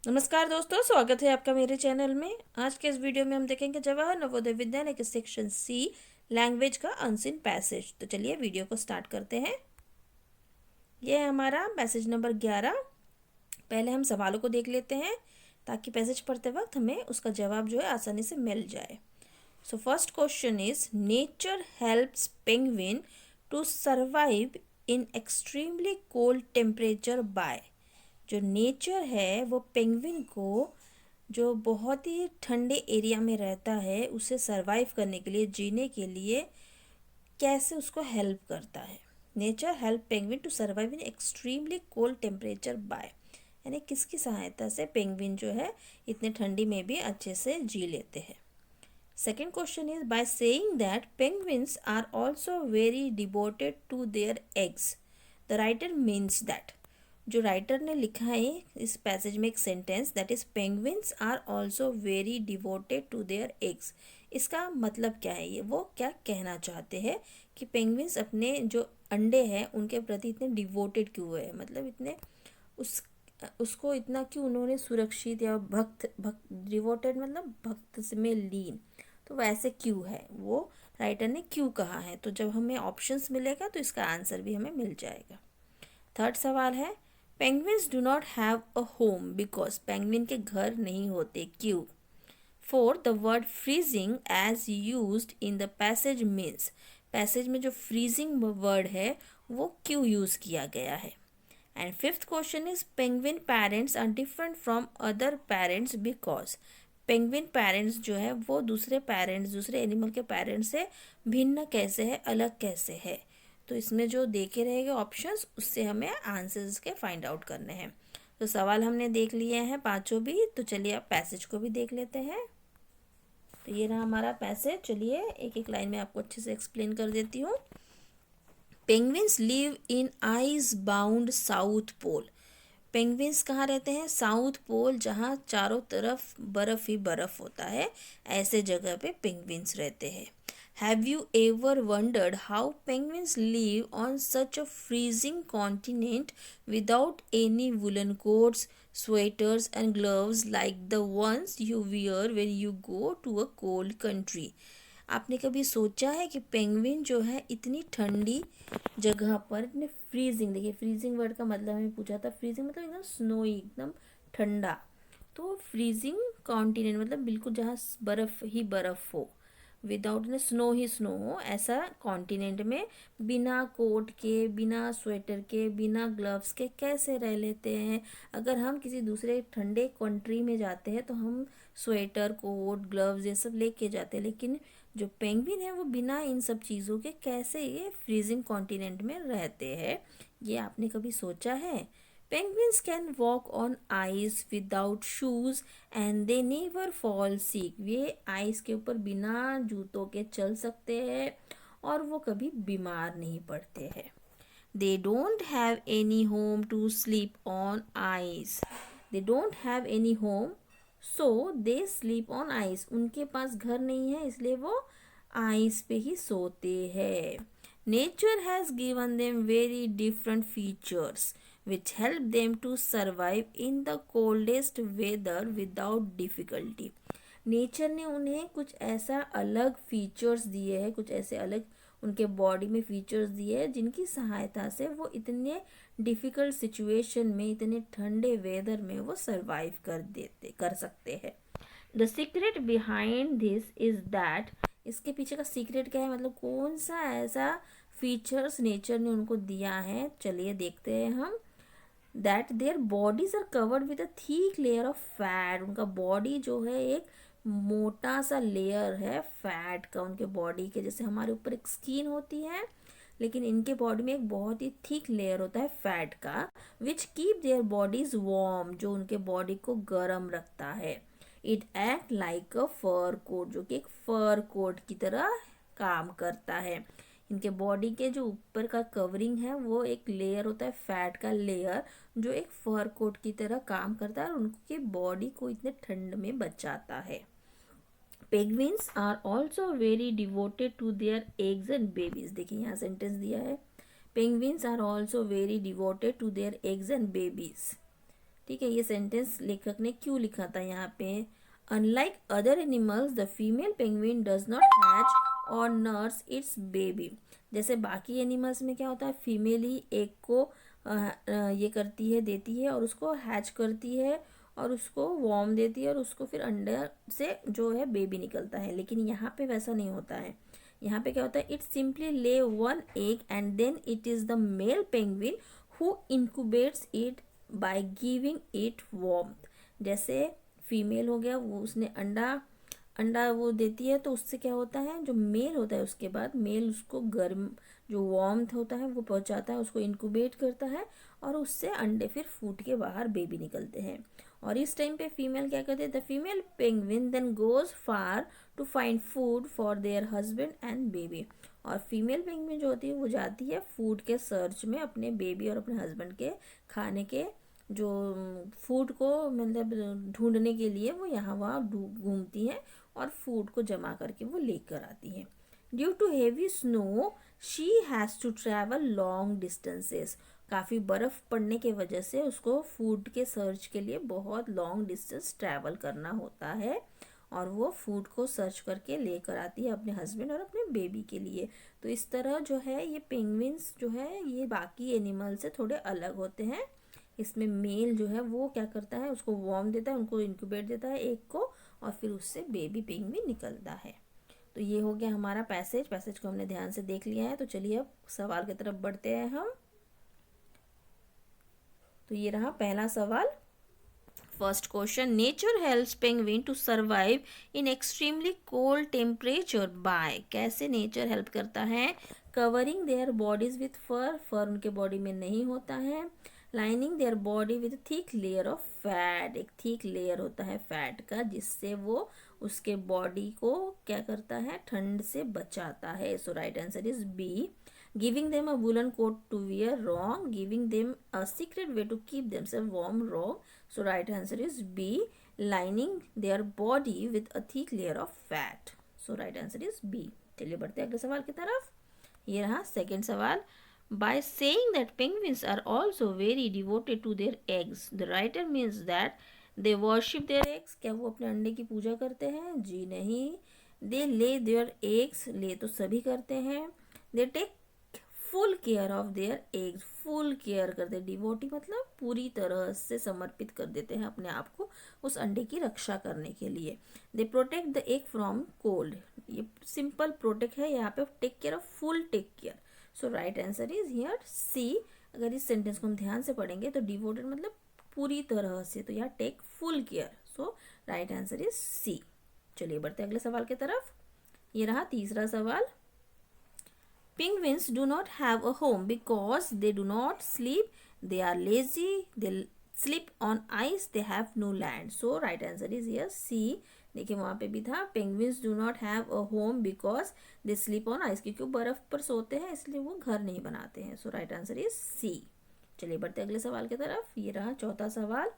नमस्कार दोस्तों, स्वागत है आपका मेरे चैनल में। आज के इस वीडियो में हम देखेंगे जवाहर नवोदय विद्यालय के सेक्शन सी लैंग्वेज का अनसीन पैसेज। तो चलिए वीडियो को स्टार्ट करते हैं। यह है हमारा पैसेज नंबर 11। पहले हम सवालों को देख लेते हैं ताकि पैसेज पढ़ते वक्त हमें उसका जवाब जो है आसानी से मिल जाए। So first question is, nature helps penguin to survive in extremely cold temperature by. जो नेचर है वो पेंगुइन को, जो बहुत ही ठंडे एरिया में रहता है, उसे सरवाइव करने के लिए, जीने के लिए कैसे उसको हेल्प करता है। Nature help penguin to survive in extremely cold temperature by, यानी किसकी सहायता से पेंगुइन जो है इतने ठंडी में भी अच्छे से जी लेते हैं। Second question is, by saying that penguins are also very devoted to their eggs, the writer means that. जो राइटर ने लिखा है इस पैसेज में एक sentence, that is penguins are also very devoted to their eggs. इसका मतलब क्या है, ये वो क्या कहना चाहते हैं कि पेंगुइन्स अपने जो अंडे हैं उनके प्रति इतने डिवोटेड क्यों है, मतलब इतने उस उसको इतना क्यों उन्होंने सुरक्षित या भक्त भक्त डिवोटेड मतलब भक्त में लीन, तो वैसे क्यों है, वो राइटर ने क्यों कहा है। तो जब हमें ऑप्शंस मिलेगा तो इसका आंसर भी हमें मिल जाएगा। थर्ड सवाल है, penguins do not have a home because, penguin के घर नहीं होते क्यों। Four, the word freezing as used in the passage means, passage में जो फ्रीजिंग वर्ड है वो क्यों यूज किया गया है। And fifth question is, penguin parents are different from other parents because, penguin parents जो है वो दूसरे पेरेंट्स, दूसरे एनिमल के पेरेंट्स से भिन्न कैसे है, अलग कैसे है। तो इसमें जो देखे रहेंगे ऑप्शंस, उससे हमें आंसर्स के फाइंड आउट करने हैं। तो सवाल हमने देख लिए हैं पांचों भी, तो चलिए अब पैसेज को भी देख लेते हैं। तो ये रहा हमारा पैसेज। चलिए एक एक लाइन में आपको अच्छे से एक्सप्लेन कर देती हूँ। Penguins live in ice bound south pole, penguins कहाँ रहते हैं, साउथ पोल, जहाँ चारों तरफ बर्फ ही बर्फ होता है, ऐसे जगह पे पेंगुइन्स रहते हैं। Have you ever wondered how penguins live on such a freezing continent without any woollen coats, sweaters and gloves like the ones you wear when you go to a cold country. आपने कभी सोचा है कि penguin जो है इतनी ठंडी जगह पर, इतने फ्रीजिंग, देखिए फ्रीजिंग वर्ड का मतलब हमें पूछा था, फ्रीजिंग मतलब एकदम स्नोई, एकदम ठंडा। तो फ्रीजिंग कॉन्टिनेंट मतलब बिल्कुल जहाँ बर्फ ही बर्फ हो, विदाउट ने स्नो ही स्नो हो, ऐसा कॉन्टिनेंट में बिना कोट के, बिना स्वेटर के, बिना ग्लव्स के कैसे रह लेते हैं। अगर हम किसी दूसरे ठंडे कंट्री में जाते हैं तो हम स्वेटर, कोट, ग्लव्स ये सब लेके जाते हैं, लेकिन जो पेंगुइन है वो बिना इन सब चीज़ों के कैसे ये फ्रीजिंग कॉन्टिनेंट में रहते हैं, ये आपने कभी सोचा है। Penguins can walk on ice without shoes and they never fall sick, ये आइस के ऊपर बिना जूतों के चल सकते हैं और वो कभी बीमार नहीं पड़ते हैं। They don't have any home to sleep on ice, they don't have any home so they sleep on ice, उनके पास घर नहीं है इसलिए वो आइस पे ही सोते हैं। Nature has given them very different features which help them to survive in the coldest weather without difficulty, nature ने उन्हें कुछ ऐसा अलग फीचर्स दिए हैं, कुछ ऐसे अलग उनके बॉडी में फीचर्स दिए हैं जिनकी सहायता से वो इतने डिफ़िकल्ट सिचुएशन में, इतने ठंडे वेदर में वो सरवाइव कर सकते हैं। The secret behind this is that, इसके पीछे का सीक्रेट क्या है, मतलब कौन सा ऐसा फीचर्स नेचर ने उनको दिया है, चलिए देखते हैं हम। That their bodies are covered with a thick layer of fat, उनका बॉडी जो है एक मोटा सा लेयर है फैट का, उनके बॉडी के जैसे हमारे ऊपर एक स्किन होती है, लेकिन इनके बॉडी में एक बहुत ही थिक लेयर होता है फैट का, which keep their bodies warm, जो उनके बॉडी को गर्म रखता है। It act like a fur coat, जो कि एक फर कोट की तरह काम करता है। इनके बॉडी के जो ऊपर का कवरिंग है वो एक लेयर होता है फैट का लेयर, जो एक फर कोट की तरह काम करता है और उनकी बॉडी को इतने ठंड में बचाता है। Penguins are also very devoted to their eggs and babies, देखिए यहाँ सेंटेंस दिया है, penguins are also very devoted to their eggs and babies, ठीक है, ये सेंटेंस लेखक ने क्यों लिखा था यहाँ पे? Unlike other animals the female penguin does not hatch और नर्स इट्स बेबी। जैसे बाकी एनिमल्स में क्या होता है, फीमेल ही एक को ये करती है, देती है और उसको हैच करती है और उसको वॉर्म देती है और उसको फिर अंडर से जो है बेबी निकलता है। लेकिन यहाँ पे वैसा नहीं होता है। यहाँ पे क्या होता है, it simply lay one egg and then it is the male penguin who incubates it by giving it warmth. जैसे फीमेल हो गया, वो उसने अंडा अंडा वो देती है, तो उससे क्या होता है, जो मेल होता है उसके बाद मेल उसको गर्म जो वार्मथ होता है वो पहुंचाता है, उसको इनक्यूबेट करता है और उससे अंडे फिर फूट के बाहर बेबी निकलते हैं। और इस टाइम पे फीमेल क्या करती है, the female penguin then goes far to find food for their husband and baby. और फीमेल पेंगुइन जो होती है वो जाती है फूड के सर्च में अपने बेबी और अपने हस्बैंड के खाने के जो फूड को मतलब ढूंढने के लिए वो यहाँ वहाँ घूमती हैं और फूड को जमा करके वो लेकर आती हैं। Due to heavy snow she has to travel long distances. काफ़ी बर्फ़ पड़ने के वजह से उसको फूड के सर्च के लिए बहुत लॉन्ग डिस्टेंस ट्रैवल करना होता है और वो फूड को सर्च करके लेकर आती है अपने हस्बैंड और अपने बेबी के लिए। तो इस तरह जो है ये पेंगुइन्स जो है ये बाकी एनिमल से थोड़े अलग होते हैं। इसमें मेल जो है वो क्या करता है, उसको वार्म देता है, उनको इंक्यूबेट देता है एक को और फिर उससे बेबी पेंगुइन निकलता है। तो ये हो गया हमारा पैसेज को हमने ध्यान से देख लिया है। तो चलिए अब सवाल की तरफ बढ़ते हैं हम। तो ये रहा पहला सवाल। First question, nature helps penguin to survive in extremely cold temperature by. कैसे नेचर हेल्प करता है? Covering their bodies with fur उनके बॉडी में नहीं होता है। Lining their body with thick layer of fat, एक थिक लेयर होता है फैट का जिससे वो उसके बॉडी को क्या करता है, ठंड से बचाता है। So right answer is B. Giving them a woolen coat to wear, wrong. Giving them a secret way to keep themselves warm, wrong. So right answer is B. Lining their body with a thick layer of fat. So right answer is B. चलिए बढ़ते हैं अगले सवाल की तरफ। ये रहा second सवाल। By saying that penguins are also very devoted to their eggs, the writer means that they worship their eggs. क्या वो अपने अंडे की पूजा करते हैं? जी नहीं। They lay their eggs, ले तो सभी करते हैं। They take full care of their eggs, full care करते, डिवोटी मतलब पूरी तरह से समर्पित कर देते हैं अपने आप को उस अंडे की रक्षा करने के लिए। They protect the egg from cold, ये सिंपल प्रोटेक्ट है, यहाँ पे take care of, full take care. So right answer is here C. अगर इस सेंटेंस को हम ध्यान से पढ़ेंगे तो डिवोटेड मतलब पूरी तरह से, तो यहाँ take full care. So right answer is C. चलिए बढ़ते अगले सवाल की तरफ। ये रहा तीसरा सवाल। Penguins do not have a home because they do not sleep. They are lazy. They sleep on ice. They have no land. So right answer is here C. देखिए वहाँ पे भी था, penguins do not have a home because they sleep on ice. क्योंकि वो बर्फ पर सोते हैं इसलिए वो घर नहीं बनाते हैं। So right answer is C. चलिए बढ़ते अगले सवाल की तरफ। ये रहा चौथा सवाल।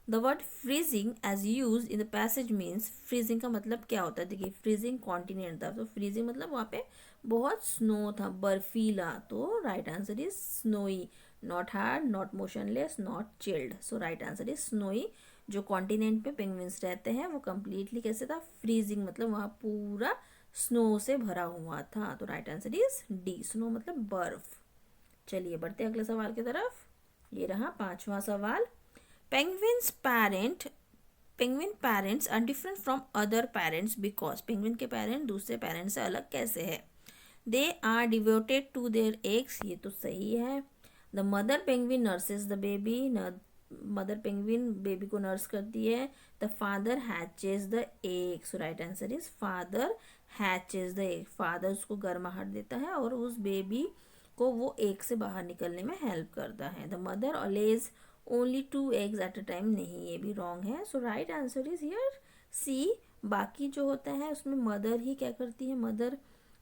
The word freezing as use in the passage means, freezing का मतलब क्या होता है? देखिए फ्रीजिंग कॉन्टिनेंट था, तो फ्रीजिंग मतलब वहाँ पे बहुत स्नो था, बर्फीला। तो right answer is snowy, not hard, not motionless, not chilled. So right answer is snowy. जो कॉन्टिनेंट पे पेंगुइन्स रहते हैं वो कम्प्लीटली कैसे था, फ्रीजिंग मतलब वहाँ पूरा स्नो से भरा हुआ था। तो right answer is D, snow मतलब बर्फ। चलिए बढ़ते अगले सवाल की तरफ। ये रहा पांचवा सवाल। Penguins parents are different from other parents because penguin के पेरेंट दूसरे पेरेंट से अलग कैसे है? They are devoted to their eggs, ये तो सही है। The mother penguin nurses the baby, mother penguin baby को नर्स करती है। The father hatches the egg, so right answer is father hatches the egg. Father उसको गर्माहट देता है और उस बेबी को वो एग से बाहर निकलने में हेल्प करता है। The mother lays only 2 eggs at a time, नहीं ये भी रॉन्ग है। So right answer is here सी। बाकी जो होता है उसमें मदर ही क्या करती है, मदर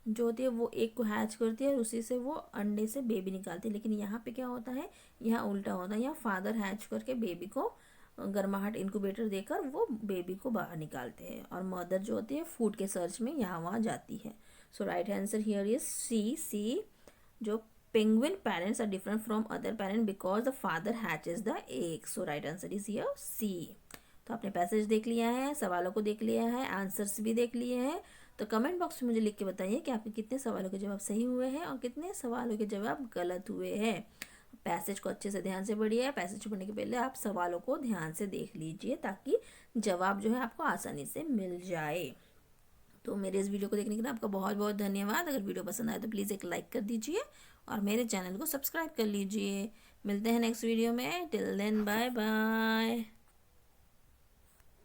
जो होती है वो एक को हैच करती है और उसी से वो अंडे से बेबी निकालती है। लेकिन यहाँ पे क्या होता है, यहाँ उल्टा होता है, यहाँ फादर हैच करके बेबी को गर्माहट इनक्यूबेटर देकर वो बेबी को बाहर निकालते हैं और मदर जो होती है फूड के सर्च में यहाँ वहाँ जाती है। So right answer here is C. C जो Penguin parents are different from other parent because the father hatches the egg. So right answer is here C. तो आपने पैसेज देख लिया है, सवालों को देख लिया है, आंसर्स भी देख लिए हैं। तो कमेंट बॉक्स में मुझे लिख के बताइए कि आपके कितने सवालों के जवाब सही हुए हैं और कितने सवालों के जवाब गलत हुए हैं। पैसेज को अच्छे से ध्यान से पढ़िए। पैसेज पढ़ने के पहले आप सवालों को ध्यान से देख लीजिए ताकि जवाब जो है आपको आसानी से मिल जाए। तो मेरे इस वीडियो को देखने के लिए आपका बहुत बहुत धन्यवाद। अगर वीडियो पसंद आए तो प्लीज़ एक लाइक कर दीजिए और मेरे चैनल को सब्सक्राइब कर लीजिए। मिलते हैं नेक्स्ट वीडियो में। Till then bye bye.